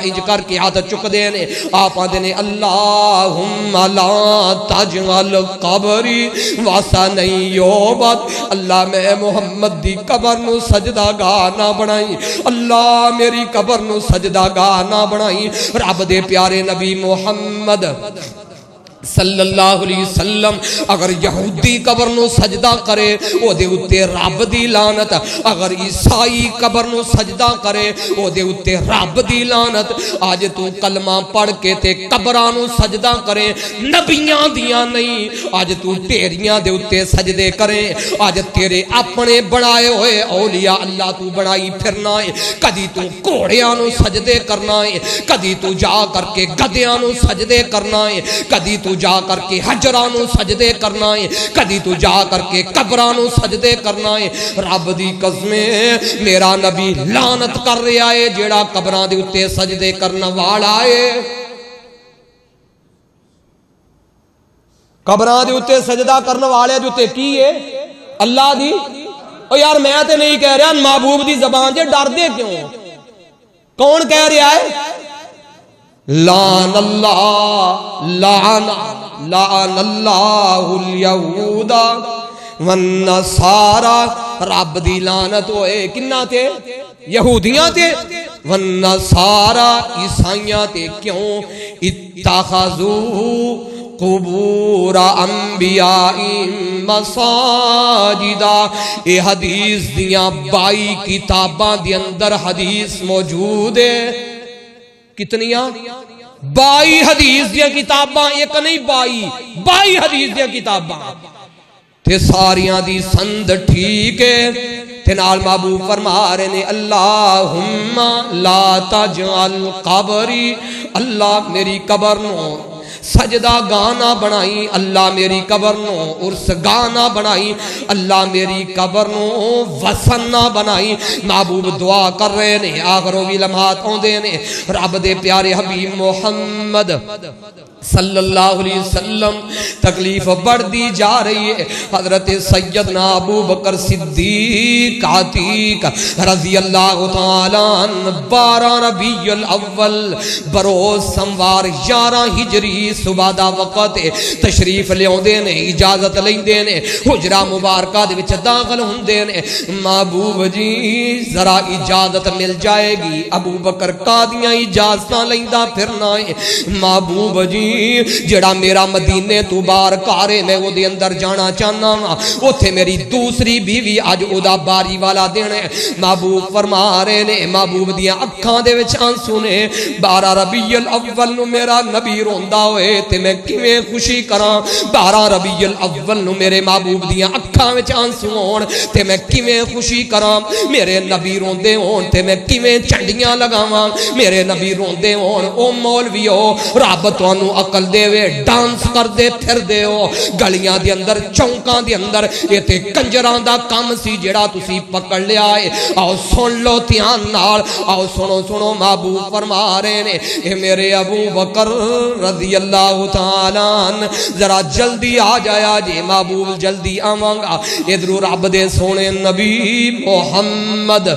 انج کر کے ہاتھ چک دینے آپ آدھے نے اللہم لا تجعل قبری واسا یعبد اللہ میں محمد دی قبر نو سجدہ گاہ نہ بنائی اللہ میری قبر نو سجدہ گاہ نہ بنائی رب دے پیارے نبی محمد صلی اللہ علیہ وسلم اگر یہودی قبر نو سجدہ کرے او دے اتے رب دی لعنت اگر عیسائی قبر نو سجدہ کرے او دے اتے رب دی لعنت آج تو کلمہ پڑھ کے تے قبران نو سجدہ کرے نبیاں دیاں نہیں آج تو ٹیریاں دے اتے سجدے کرے آج تیرے اپنے بڑھائے ہوئے اولیاء اللہ تو بڑھائی پھرنا ہے کدی تو کوڑیاں نو سجدے کرنا ہے کدی تو جا کر کے گدیاں نو سجدے کرنا ہے کدی تو جا کر کے حجرانو سجدے کرنا ہے کدی تو جا کر کے قبرانو سجدے کرنا ہے رب دی قسمیں میرا نبی لعنت کر رہا ہے جیڑا قبران دے اتے سجدے کرنا والا ہے قبران دے اتے سجدہ کرنا والے دے اتے کی ہے اللہ دی او یار میں تے نہیں کہہ رہا محبوب دی زبان جے ڈر دے کیوں کون کہہ رہا ہے لعن اللہ لعن اللہ الیہود والنصارى رب دی لعنت ہوئے کنہ تے یہودیاں تے والنصارى عیسائیاں تے کیوں اتخذو قبور انبیاء مساجدہ اے حدیث دیاں 22 کتاباں دی اندر حدیث موجود ہے کتنیاں 22 حدیث دیا کتاباں ایک نہیں 22 حدیث دیا کتاباں تے ساریاں دی سند ٹھیک ہے تے نال محبوب فرما رہے نے اللہم لا تجعل قبری اللہ میری قبر نو سجدہ گانا بنائی اللہ میری قبر نو عرس گانا بنائی اللہ میری قبر نو وسن نہ بنائی محبوب دعا کر رہے نے آخروں بھی لمحات ہوندے نے رب دے پیارے حبیب محمد صلی اللہ علیہ وسلم تکلیف بڑھ دی جا رہی ہے حضرت سیدنا ابو بکر صدیق عتیق رضی اللہ تعالیٰ عنہ 12 ربیع الاول بروز سموار 11 ہجری صبح دا وقت تشریف لے ہوندے نے اجازت لیندے نے حجرہ مبارکہ دے وچ داخل ہوندے نے محبوب جی ذرا اجازت مل جائے گی ابو بکر قادیاں اجازتاں لیندا پھرنا ہے محبوب جی جڑا میرا مدینے تو باہر کارے میں وہ دے اندر جانا چاہنا اوتھے میری دوسری بیوی آج ادا باری والا دینے محبوب فرما رہے نے محبوب دیاں اکھاں دے وچ آنسو نے 12 ربیع الاول نو میرا نبی روندا ہوئے تے میں کیویں خوشی کراں 12 ربیع الاول نو میرے محبوب دیاں اکھاں وچ آنسو ہون تے میں کیویں خوشی کراں میرے نبی روندے ہون تے میں کیویں چنڈیاں لگاواں میرے نبی روندے ہون او مولویو رب تانوں عقل دے وے ڈانس کر دے پھر دے ہو گلیاں دے اندر چونکاں دے اندر یہ تے کنجران دا کام سی جڑا تسی پکڑ لیا ہے آؤ سن لو تیان نال آؤ سنو محبوب فرما رہے نے اے میرے ابو بکر رضی اللہ تعالیٰ عنہ ذرا جلدی آ جایا جی محبوب جلدی آوانگا ادھر رب دے سونے نبی محمد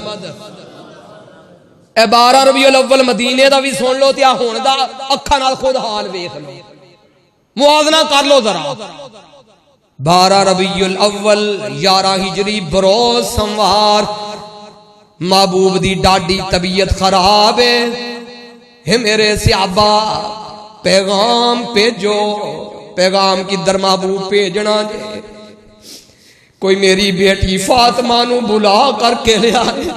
اے 12 ربیع الاول مدینے دا بھی سن لو تیا ہون دا اکھا نال خود حال ویکھ لو موازنہ کر لو ذرا 12 ربیع الاول 11 ہجری بروز سموار محبوب دی ڈاڈی طبیعت خراب ہے میرے صحابہ پیغام پیجو پیغام کی در محبوب پیجنا جے کوئی میری بیٹی فاطمہ نو بلا کر کے لے آئے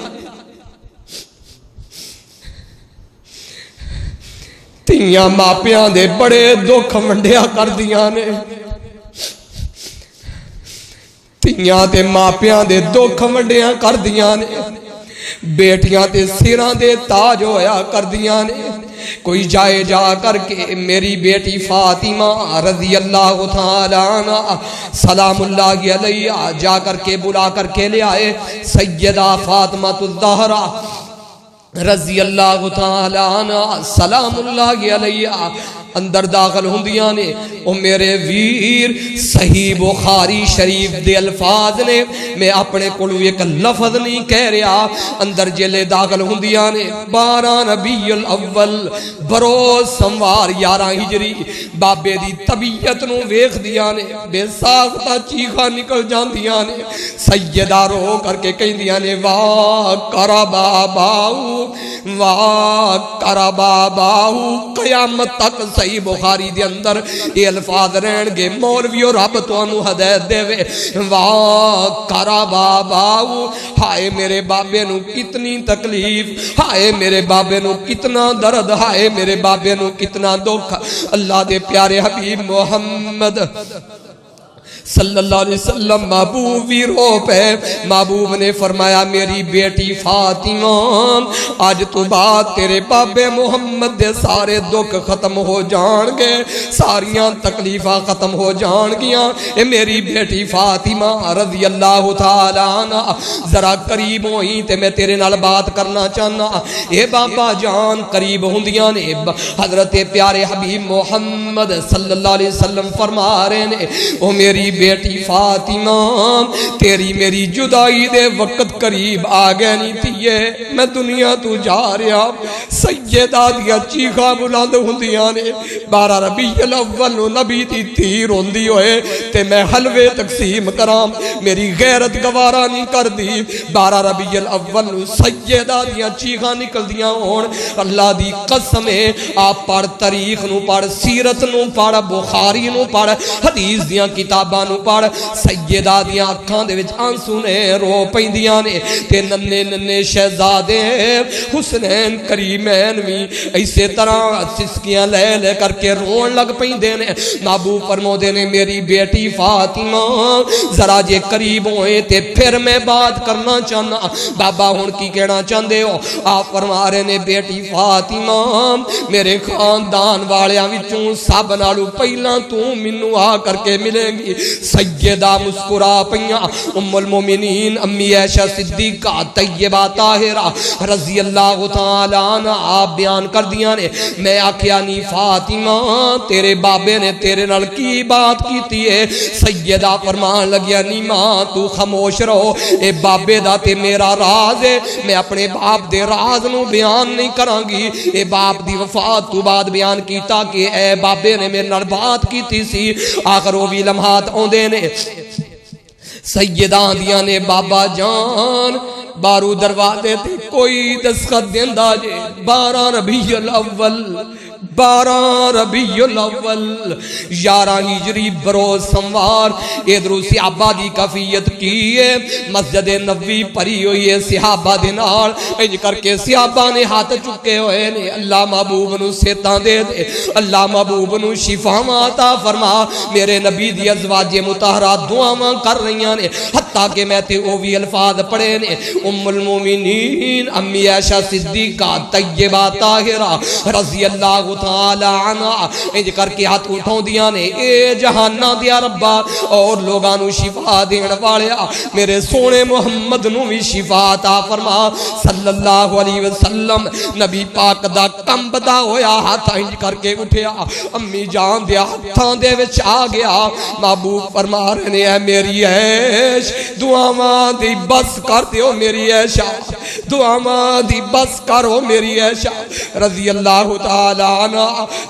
تیاں ماپیاں دے بڑے دکھ منڈیا کر دیاں نے تیاں تے ماپیاں دے دکھ منڈیا کر دیاں نے بیٹیاں تے سیران دے تاج ہویا کر دیاں نے کوئی جائے جا کر کے میری بیٹی فاطمہ رضی اللہ تعالیٰ عنہ سلام اللہ علیہ جا کر کے بلا کر کے لے آئے سیدہ فاطمہ الزہرا رضی اللہ تعالیٰ عنہ سلام اللہ علیہ اندر داخل ہوندیاں نے او میرے ویر صحیح بخاری شریف دے الفاظ نے میں اپنے کولو ایک لفظ نہیں کہہ رہا اندر جلے داخل ہوندیاں نے 12 ربیع الاول بروز سموار 11 ہجری بابے دی طبیعت نو ویکھ دیاں نے بے ساختہ چیخاں نکل جاندیاں نے سیدہ رو کر کے کہندیاں نے واہ کربا باؤ واہ کربا باؤ قیامت تک صحیح بخاری دے اندر یہ الفاظ رہن گے مولویو رب تانوں ہدایت دے وے واہ کربا باؤ ہائے میرے بابے نو کتنی تکلیف ہائے میرے بابے نو کتنا درد ہائے میرے بابے نو کتنا دکھ اللہ دے پیارے حبیب محمد صلی اللہ علیہ وسلم محبوب بھی رو پہ محبوب نے فرمایا میری بیٹی فاطمہ آج تو بعد تیرے بابے محمد دے سارے دکھ ختم ہو جان گے ساریاں تکلیفہ ختم ہو جان گیاں اے میری بیٹی فاطمہ رضی اللہ تعالیٰ عنہ ذرا قریب ہوئی تے میں تیرے نال بات کرنا چاہنا اے بابا جان قریب ہوندیاں نے حضرت پیارے حبیب محمد صلی اللہ علیہ وسلم فرما رہے نے او میری بیٹی فاطمہ تیری میری جدائی دے وقت قریب آگے نہیں تھیے میں دنیا تو جا رہا سیدہ دیا چیخا بلند ہوندیاں نے 12 ربیع الاول نو نبی دی تیر ہوندی ہوئے تے میں حلوے تقسیم کرام میری غیرت گوارا نہیں کر دی 12 ربیع الاول نو سیدہ دیا چیخا نکل دیاں ہون اللہ دی قسم ہے آپ پڑھ تاریخ نو پڑھ سیرت نو پڑھ بخاری نو پڑھ حدیث دیاں کتاباں نو پڑھ سیدہ دیاں اکھاں دے وچ آنسو نے رو پیندیاں نے تے ننے ننے شہزادے حسنین کریمین بھی ایسے طرح سسکیاں لے لے کر کے رون لگ پیندے نے محبوب فرمودے نے میری بیٹی فاطمہ ذرا جے قریب ہوئے تے پھر میں بات کرنا چاہنا بابا ہن کی کہنا چاہندے ہو آپ فرما رہے نے بیٹی فاطمہ میرے خاندان والیاں وچوں سب نالوں پہلاں تو مینوں آ کر کے ملے گی سیدہ مسکرا پئیاں ام المومنین امی عائشہ صدیقہ طیبہ طاہرہ رضی اللہ تعالیٰ عنہ آپ بیان کر دیاں نے میں آکھیا نہیں فاطمہ تیرے بابے نے تیرے نال کی بات کیتی ہے سیدہ فرمان لگیا نہیں ماں تو خاموش رہو اے بابے دا تے میرا راز ہے میں اپنے باپ دے راز نو بیان نہیں کراں گی اے باپ دی وفات تو بعد بیان کیتا کہ اے بابے نے میرے نال بات کیتی سی آخر وہ بھی لمحات اوندے نے سیداں دیاں نے بابا جان بارو دروازے تے کوئی دستخط دیندا جے 12 ربیع الاول 12 ربیع الاول 11 ہجری بروز سموار ادھرو صحابہ دی کفیت کی ہے مسجد نبوی پری ہوئی ہے صحابہ دے نال انج کر کے صحابہ نے ہاتھ چکے ہوئے نے اللہ محبوب نو صحتاں دے دے اللہ محبوب نو شفاواں عطا فرما میرے نبی دی ازواج مطہرات دعاواں کر رہیاں نے حتیٰ کہ میں تے او وی الفاظ پڑھے نے ام المومنین امی عائشہ صدیقہ طیبہ طاہرہ رضی اللہ تعالی عنہ انج کر کے ہاتھ اٹھاؤں دیاں نے اے جہانہ دیا ربا اور لوگانو شفا دین والیا میرے سونے محمد نو بھی شفا عطا فرما صلی اللہ علیہ وسلم نبی پاک دا کمبدا ہویا ہاتھ انج کر کے اٹھیا امی جان دیا ہاتھاں دے وچ آ گیا محبوب فرما رہے ہیں میری عیش دعاواں دی بس کر دیو میری عیشہ دعاواں دی بس کرو میری عیشہ رضی اللہ تعالی عنہ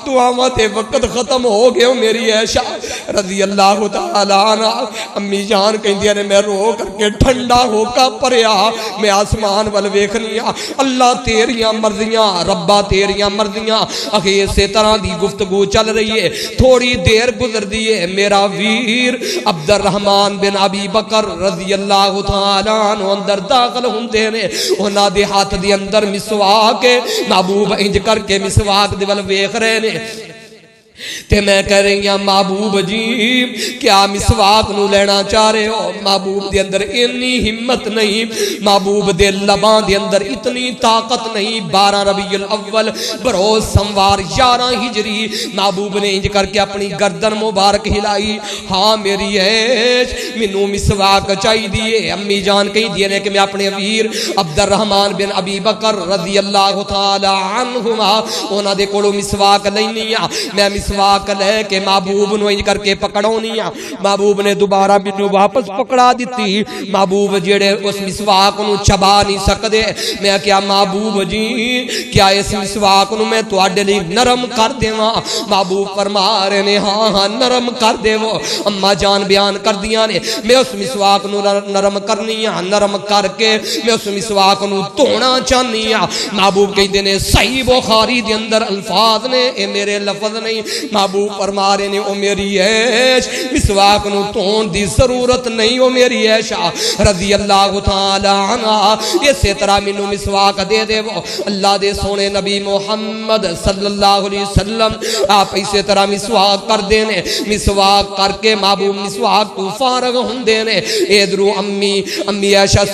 دعاواں تے وقت ختم ہو گئے میری عیشہ رضی اللہ تعالی عنہ امی جان کہندی نے میں رو کر کے ٹھنڈا ہو کا پریا میں آسمان ول ویکھنیاں اللہ تیریاں مرضیاں ربا تیریاں مرضیاں اکھے اسی طرح دی گفتگو چل رہی ہے تھوڑی دیر گزر دی ہے میرا ویر عبد الرحمن بن ابی بکر رضی اللہ تعالی عنہ اندر داخل ہوندے نے انہاں دے ہاتھ دے اندر مسواک محبوب انج کر کے مسواک دے ول ویکھ رہے نے تے میں کہہ رہی ہوں محبوب جی کیا مسواک نو لینا چاہ رہے ہو؟ محبوب دے اندر اتنی ہمت نہیں، محبوب دے لباں دے اندر اتنی طاقت نہیں۔ 12 ربیع الاول بروز سموار 11 ہجری محبوب نے انج کر کے اپنی گردن مبارک ہلائی، ہاں میری ایش منو مسواک چاہی دیئے۔ امی جان کہیں دیئے نے کہ میں اپنے امیر عبد الرحمن بن ابی بکر رضی اللہ تعالی عنہما اونا دے کولو مسواک لینیا، میں مسواک لے کے محبوب نو انج کر کے پکڑونیا، محبوب نے دوبارہ منو واپس پکڑا دیتی۔ محبوب جیڑے اس مسواک نو چبا نہیں سکدے، میں کیا محبوب جی کیا اس مسواک نو میں تواڈے لئی نرم کر دیواں؟ محبوب فرما رہے نے ہاں ہاں نرم کر دے وہ۔ اما جان بیان کر دیا نے میں اس مسواک نو نرم کرنی ہاں، نرم کر کے میں اس مسواک نو دھونا چاہنی ہاں۔ محبوب کہندے نے صحیح بخاری دے اندر الفاظ نے، اے میرے لفظ نہیں۔ محبوب فرما رہے نے او میری عیش مسواک نو دھون دی ضرورت نہیں، او میری عائشہ رضی اللہ تعالی عنہ اسی طرح مینوں مسواک دے دے وہ۔ اللہ دے سونے نبی محمد صلی اللہ علیہ وسلم آپ اسی طرح مسواک کر دینے، مسواک کر کے محبوب مسواک تو فارغ ہوں دینے۔ ادھرو امی عائشہ